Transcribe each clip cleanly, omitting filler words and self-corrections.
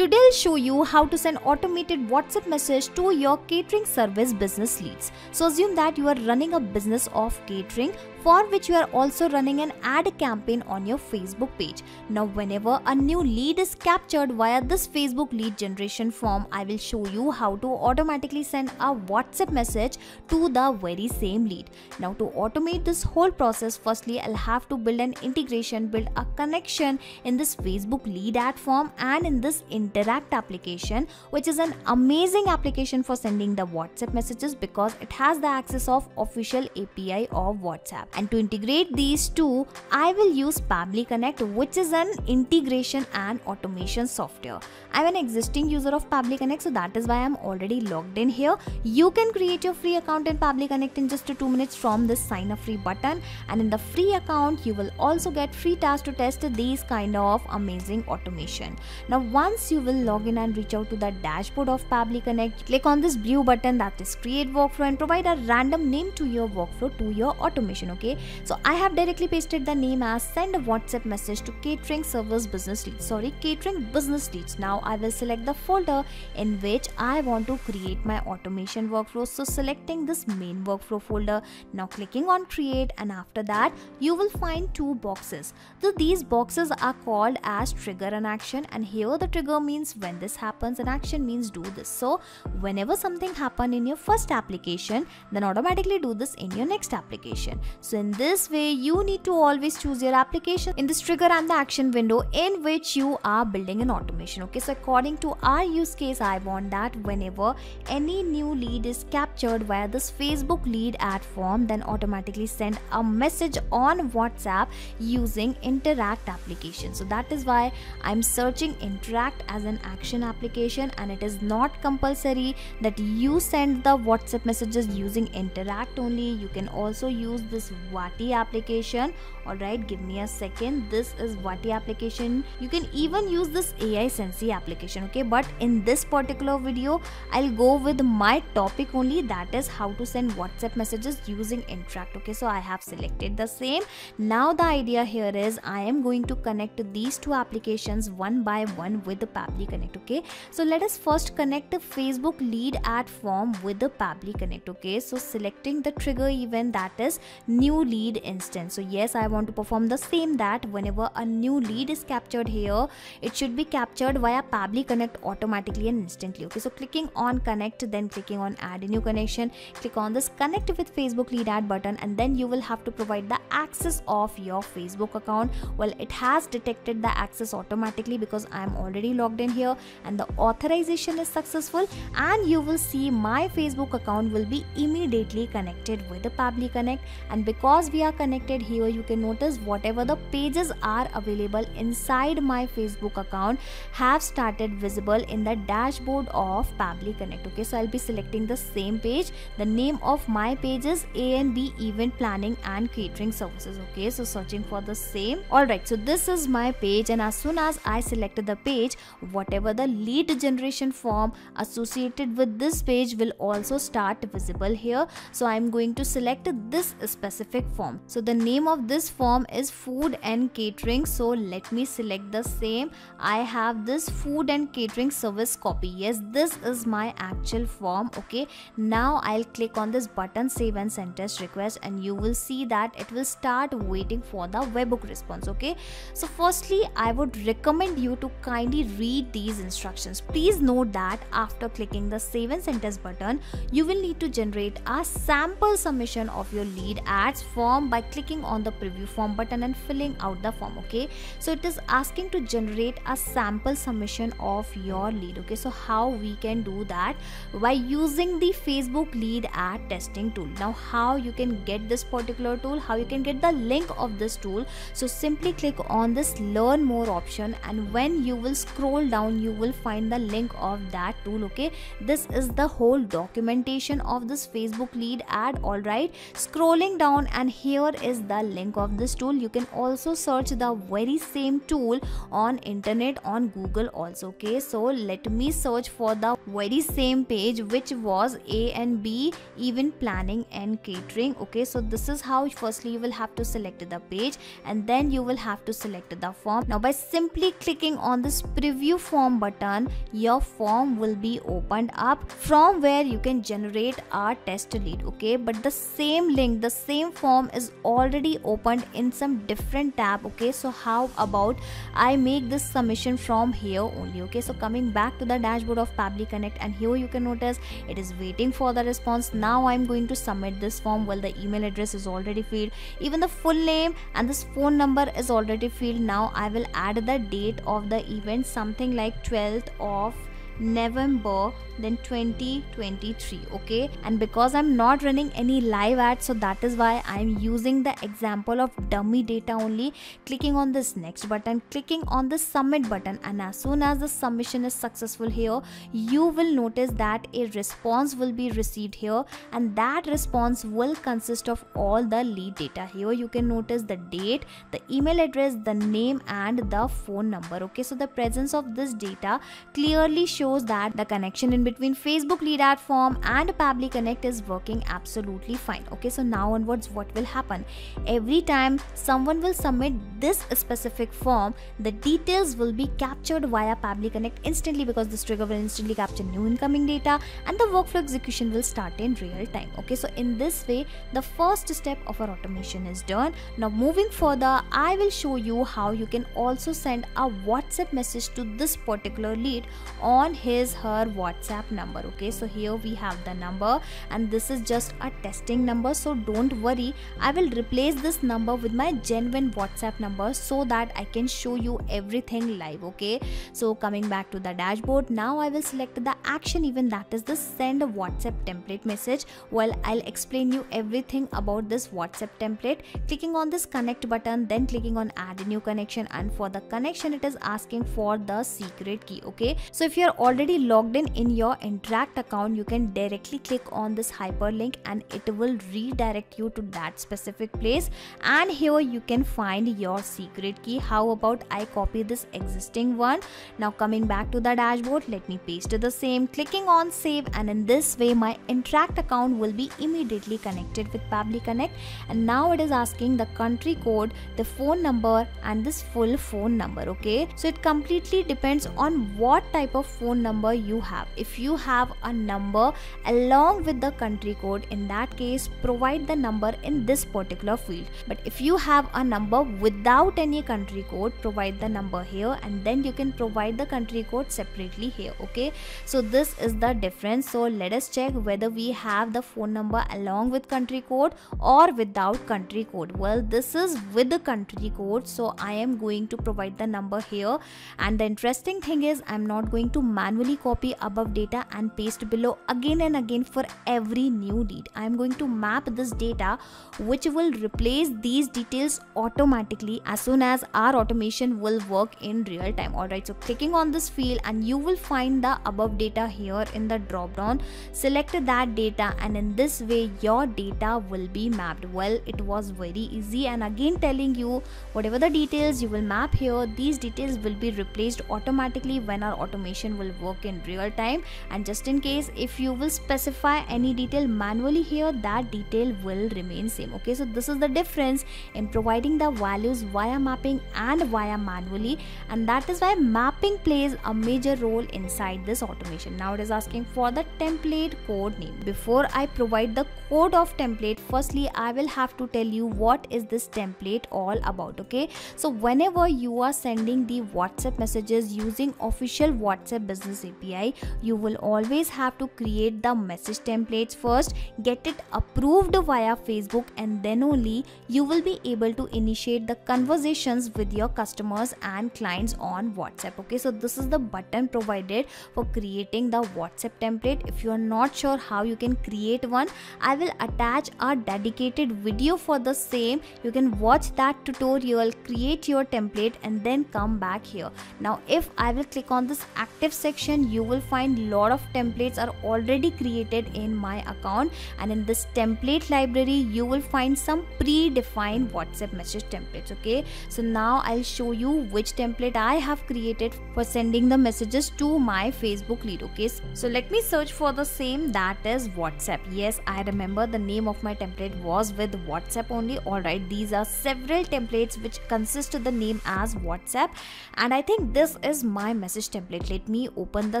Today I'll show you how to send automated WhatsApp message to your catering service business leads. So assume that you are running a business of catering for which you are also running an ad campaign on your Facebook page. Now whenever a new lead is captured via this Facebook lead generation form, I will show you how to automatically send a WhatsApp message to the very same lead. Now to automate this whole process, firstly I'll have to build an integration, build a connection in this Facebook lead ad form and in this Interact application, which is an amazing application for sending the WhatsApp messages because it has the access of official API of WhatsApp. And to integrate these two, I will use Pabbly Connect, which is an integration and automation software. I'm an existing user of Pabbly Connect, so that is why I'm already logged in here. You can create your free account in Pabbly Connect in just 2 minutes from this sign up free button, and in the free account you will also get free tasks to test these kind of amazing automation. Now once you will log in and reach out to the dashboard of Pabbly Connect, click on this blue button that is create workflow and provide a random name to your workflow, to your automation. Okay, so I have directly pasted the name as send a WhatsApp message to catering service business leads, catering business leads. Now I will select the folder in which I want to create my automation workflow. So selecting this main workflow folder, now clicking on create, and after that you will find 2 boxes. So these boxes are called as trigger and action, and here the trigger means when this happens and action means do this. So whenever something happen in your first application, then automatically do this in your next application. So in this way you need to always choose your application in this trigger and the action window in which you are building an automation. Okay, so according to our use case, I want that whenever any new lead is captured via this Facebook lead ad form, then automatically send a message on WhatsApp using Interact application. So that is why I'm searching Interact as an action application, and it is not compulsory that you send the WhatsApp messages using Interact only. You can also use this Vati application. Alright, give me a second. This is Vati application. You can even use this AI Sensei application. Okay, but in this particular video I'll go with my topic only, that is how to send WhatsApp messages using Interact. Okay, so I have selected the same. Now the idea here is I am going to connect these 2 applications one by one with the Pabbly Connect. Okay, so let us first connect the Facebook lead ad form with the Pabbly Connect. Okay, so selecting the trigger event, that is new lead instance. So yes, I want to perform the same, that whenever a new lead is captured here, it should be captured via Pabbly Connect automatically and instantly. Okay, so clicking on connect, then clicking on add a new connection, click on this connect with Facebook lead ad button, and then you will have to provide the access of your Facebook account. Well, it has detected the access automatically because I am already logged in here, and the authorization is successful, and you will see my Facebook account will be immediately connected with the Pabbly Connect. And because we are connected here, you can notice whatever the pages are available inside my Facebook account have started visible in the dashboard of Pabbly Connect. Okay, so I'll be selecting the same page. The name of my page is A&B Event Planning and Catering Services. Okay, so searching for the same. Alright, so this is my page, and as soon as I selected the page, whatever the lead generation form associated with this page will also start visible here. So I'm going to select this specific form. So the name of this form is food and catering, so let me select the same. I have this food and catering service copy. Yes, this is my actual form. Okay, now I'll click on this button save and send test request, and you will see that it will start waiting for the webhook response. Okay, so firstly I would recommend you to kindly read these instructions. Please note that after clicking the save and send test button, you will need to generate a sample submission of your lead ads form by clicking on the preview form button and filling out the form. Okay, so it is asking to generate a sample submission of your lead. Okay, so how we can do that? By using the Facebook lead ad testing tool. Now how you can get this particular tool, how you can get the link of this tool? So simply click on this learn more option, and when you will scroll down, you will find the link of that tool. Okay, this is the whole documentation of this Facebook lead ad. All right, scrolling down down, and here is the link of this tool. You can also search the very same tool on internet, on Google also. Okay, so let me search for the very same page, which was A&B event planning and catering. Okay, so this is how firstly you will have to select the page, and then you will have to select the form. Now by simply clicking on this preview form button, your form will be opened up, from where you can generate a test lead. Okay, but the same link, the same form is already opened in some different tab. Okay, so how about I make this submission from here only. Okay, so coming back to the dashboard of Pabbly Connect, and here you can notice it is waiting for the response. Now I'm going to submit this form. Well, the email address is already filled, even the full name and this phone number is already filled. Now I will add the date of the event, something like 12th of November then 2023. Okay, and because I'm not running any live ads, so that is why I'm using the example of dummy data only. Clicking on this next button, clicking on the submit button, and as soon as the submission is successful here, you will notice that a response will be received here, and that response will consist of all the lead data. Here you can notice the date, the email address, the name and the phone number. Okay, so the presence of this data clearly shows that the connection in between Facebook lead ad form and Pabbly Connect is working absolutely fine. Okay, so now onwards what will happen? Every time someone will submit this specific form, the details will be captured via Pabbly Connect instantly, because this trigger will instantly capture new incoming data and the workflow execution will start in real time. Okay, so in this way the first step of our automation is done. Now moving further, I will show you how you can also send a WhatsApp message to this particular lead on her WhatsApp number. Okay, so here we have the number, and this is just a testing number, so don't worry, I will replace this number with my genuine WhatsApp number so that I can show you everything live. Okay, so coming back to the dashboard, now I will select the action event, that is the send WhatsApp template message. Well, I'll explain you everything about this WhatsApp template. Clicking on this connect button, then clicking on add a new connection, and for the connection it is asking for the secret key. Okay, so if you're already logged in your Interact account, you can directly click on this hyperlink and it will redirect you to that specific place, and here you can find your secret key. How about I copy this existing one? Now coming back to the dashboard, let me paste the same, clicking on save, and in this way my Interact account will be immediately connected with Pabbly Connect. And now it is asking the country code, the phone number and this full phone number. Okay, so it completely depends on what type of phone number you have. If you have a number along with the country code, in that case provide the number in this particular field. But if you have a number without any country code, provide the number here, and then you can provide the country code separately here. Okay, so this is the difference. So let us check whether we have the phone number along with country code or without country code. Well, this is with the country code, so I am going to provide the number here. And the interesting thing is, I'm not going to manually copy above data and paste below again and again for every new lead. I am going to map this data, which will replace these details automatically as soon as our automation will work in real time. Alright, so clicking on this field and you will find the above data here in the drop down. Select that data, and in this way your data will be mapped. Well, it was very easy, and again telling you, whatever the details you will map here, these details will be replaced automatically when our automation will work in real time. And just in case if you will specify any detail manually here, that detail will remain same. Okay, so this is the difference in providing the values via mapping and via manually, and that is why mapping plays a major role inside this automation. Now it is asking for the template code name. Before I provide the code of template, firstly I will have to tell you what is this template all about. Okay, so whenever you are sending the WhatsApp messages using official WhatsApp business API, you will always have to create the message templates first, get it approved via Facebook, and then only you will be able to initiate the conversations with your customers and clients on WhatsApp. Okay, so this is the button provided for creating the WhatsApp template. If you are not sure how you can create one, I will attach a dedicated video for the same. You can watch that tutorial, create your template, and then come back here. Now if I will click on this active section section you will find lot of templates are already created in my account, and in this template library you will find some predefined WhatsApp message templates. Okay, so now I'll show you which template I have created for sending the messages to my Facebook lead. Okay, so let me search for the same, that is WhatsApp. Yes, I remember the name of my template was with WhatsApp only. Alright, these are several templates which consist of the name as WhatsApp, and I think this is my message template. Let me open the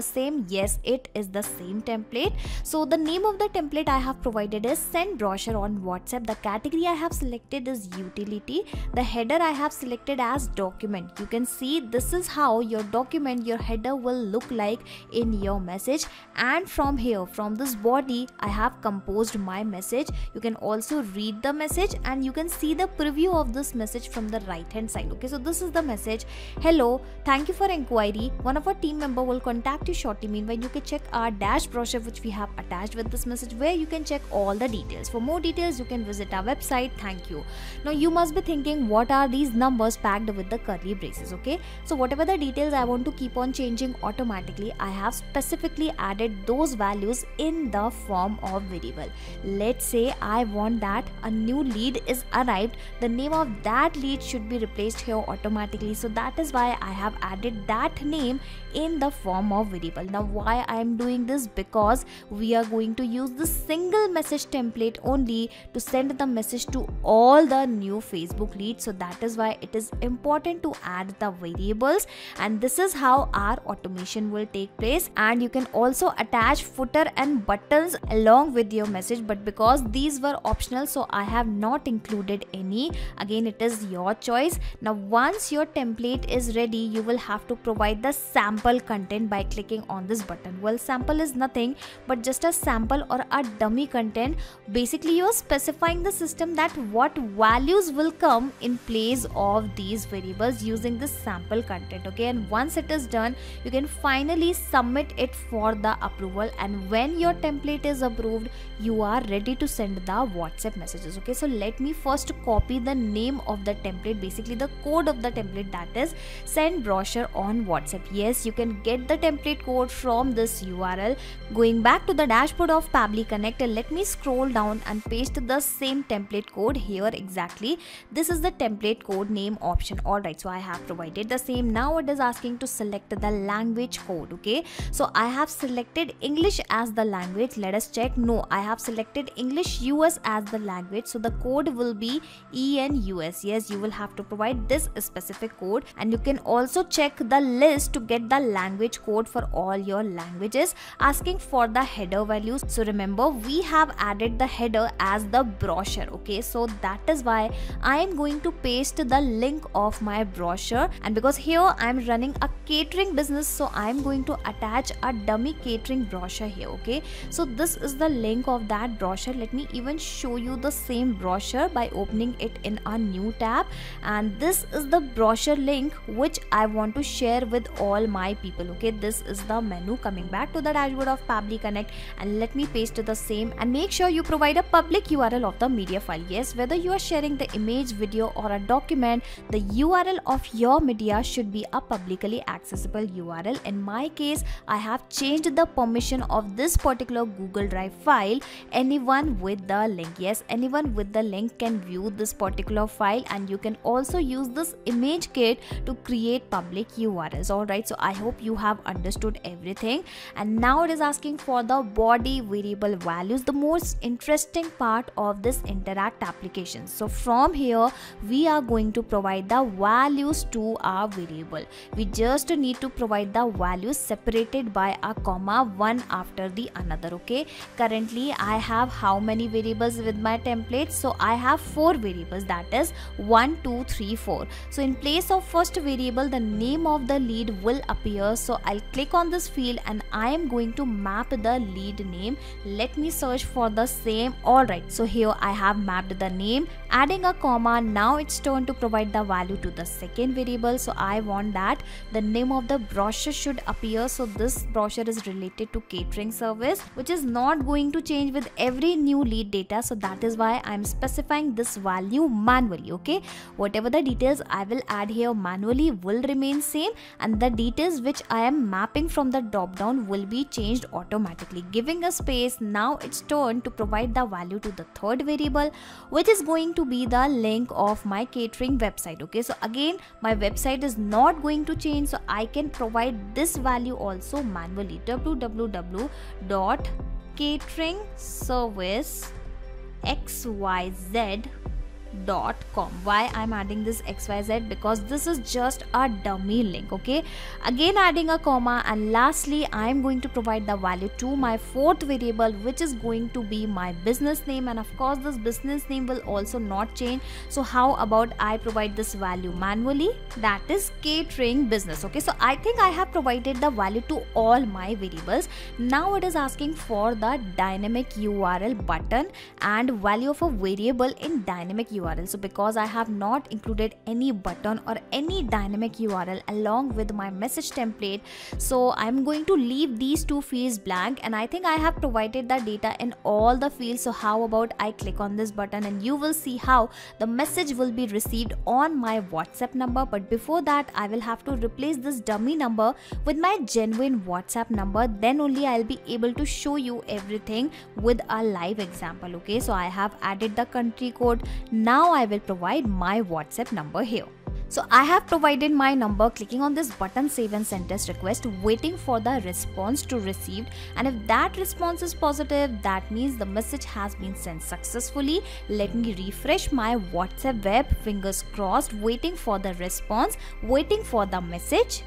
same. Yes, it is the same template. So the name of the template I have provided is send brochure on WhatsApp. The category I have selected is utility. The header I have selected as document. You can see this is how your document, your header will look like in your message, and from here, from this body, I have composed my message. You can also read the message and you can see the preview of this message from the right hand side. Okay, so this is the message. Hello, thank you for inquiry. One of our team member will contact you shortly. Meanwhile, you can check our dash brochure which we have attached with this message, where you can check all the details. For more details, you can visit our website. Thank you. Now you must be thinking, what are these numbers packed with the curly braces? Okay, so whatever the details I want to keep on changing automatically, I have specifically added those values in the form of variable. Let's say I want that a new lead is arrived, the name of that lead should be replaced here automatically. So that is why I have added that name in the form of variable. Now why I am doing this? Because we are going to use the single message template only to send the message to all the new Facebook leads. So that is why it is important to add the variables, and this is how our automation will take place. And you can also attach footer and buttons along with your message, but because these were optional, so I have not included any. Again, it is your choice. Now once your template is ready, you will have to provide the sample content by clicking on this button. Well, sample is nothing but just a sample or a dummy content. Basically, you are specifying the system that what values will come in place of these variables using this sample content. Okay, and once it is done, you can finally submit it for the approval, and when your template is approved, you are ready to send the WhatsApp messages. Okay, so let me first copy the name of the template, basically the code of the template, that is send brochure on WhatsApp. Yes, you can get the template code from this URL. Going back to the dashboard of Pabbly Connect, let me scroll down and paste the same template code here. Exactly, this is the template code name option. Alright, so I have provided the same. Now it is asking to select the language code. Okay, so I have selected English as the language. Let us check. No, I have selected English US as the language, so the code will be ENUS. Yes, you will have to provide this specific code, and you can also check the list to get the language code for all your languages. Asking for the header values, so remember we have added the header as the brochure. Okay, so that is why I am going to paste the link of my brochure, and because here I am running a catering business, so I am going to attach a dummy catering brochure here. Okay, so this is the link of that brochure. Let me even show you the same brochure by opening it in a new tab, and this is the brochure link which I want to share with all my people. Okay, this is the menu. Coming back to the dashboard of Pabbly Connect, and let me paste the same, and make sure you provide a public URL of the media file. Yes, whether you are sharing the image, video or a document, the URL of your media should be a publicly accessible URL. In my case, I have changed the permission of this particular Google Drive file. Anyone with the link, yes, anyone with the link can view this particular file, and you can also use this image kit to create public URLs. Alright, so I hope you have understood everything, and now it is asking for the body variable values, the most interesting part of this interact application. So from here we are going to provide the values to our variable. We just need to provide the values separated by a comma, one after the another. Okay, currently I have how many variables with my template? So I have 4 variables, that is 1 2 3 4. So in place of first variable, the name of the lead will appear, so I'll click on this field and I am going to map the lead name. Let me search for the same. Alright, so here I have mapped the name, adding a comma. Now it's turn to provide the value to the second variable, so I want that the name of the brochure should appear. So this brochure is related to catering service, which is not going to change with every new lead data, so that is why I'm specifying this value manually. Okay, whatever the details I will add here manually will remain same, and the details which I am mapping from the drop down will be changed automatically, giving a space. Now it's turn to provide the value to the third variable, which is going to be the link of my catering website. Okay, so again my website is not going to change, so I can provide this value also manually, www.cateringservicexyz.com. Why I'm adding this xyz? Because this is just a dummy link. Okay, again adding a comma, and lastly I'm going to provide the value to my fourth variable, which is going to be my business name. And of course this business name will also not change, so how about I provide this value manually, that is catering business. Okay, so I think I have provided the value to all my variables. Now it is asking for the dynamic URL button and value of a variable in dynamic URL. So because I have not included any button or any dynamic URL along with my message template, so I'm going to leave these two fields blank, and I think I have provided the data in all the fields. So how about I click on this button and you will see how the message will be received on my WhatsApp number. But before that I will have to replace this dummy number with my genuine WhatsApp number, then only I'll be able to show you everything with a live example. Okay, so I have added the country code. Now I will provide my WhatsApp number here. So I have provided my number, clicking on this button save and send test request, waiting for the response to received, and if that response is positive, that means the message has been sent successfully. Let me refresh my WhatsApp web, fingers crossed, waiting for the response, waiting for the message.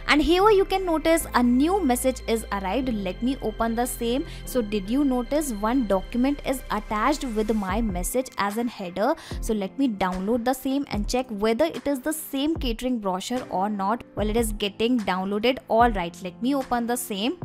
And here you can notice a new message is arrived. Let me open the same. So did you notice one document is attached with my message as an header? So let me download the same and check whether it is the same catering brochure or not. Well, it is getting downloaded. All right, let me open the same.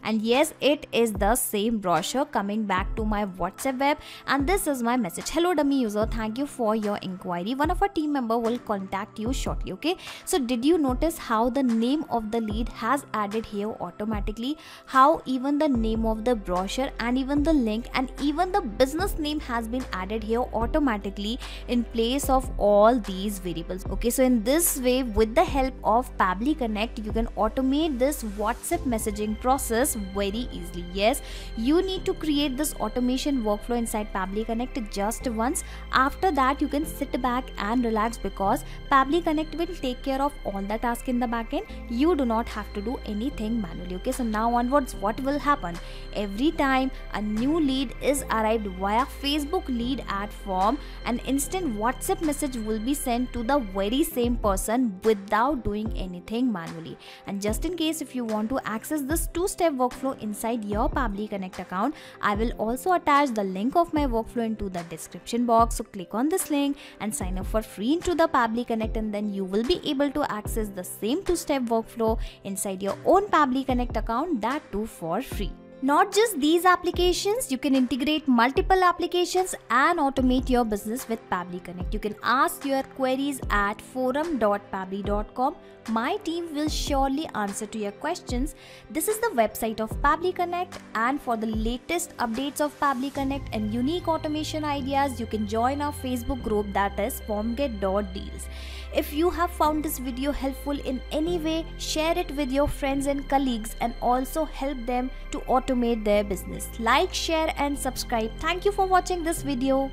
And yes, it is the same brochure coming back to my WhatsApp web, and this is my message. Hello dummy user, thank you for your inquiry. One of our team member will contact you shortly. Okay, so did you notice how the name of the lead has added here automatically? How even the name of the brochure and even the link and even the business name has been added here automatically in place of all these variables. Okay, so in this way, with the help of Pabbly Connect, you can automate this WhatsApp messaging process very easily. Yes, you need to create this automation workflow inside Pabbly Connect just once. After that you can sit back and relax, because Pabbly Connect will take care of all the tasks in the backend. You do not have to do anything manually. Okay, so now onwards what will happen? Every time a new lead is arrived via Facebook lead ad form, an instant WhatsApp message will be sent to the very same person without doing anything manually. And just in case if you want to access this two-step workflow inside your Pabbly Connect account, I will also attach the link of my workflow into the description box. So click on this link and sign up for free into the Pabbly Connect, and then you will be able to access the same two-step workflow inside your own Pabbly Connect account, that too for free. Not just these applications, you can integrate multiple applications and automate your business with Pabbly Connect. You can ask your queries at forum.pabbly.com. My team will surely answer to your questions. This is the website of Pabbly Connect, and for the latest updates of Pabbly Connect and unique automation ideas, you can join our Facebook group, that is formget.deals. If you have found this video helpful in any way, share it with your friends and colleagues and also help them to automate their business. Like, share and subscribe. Thank you for watching this video.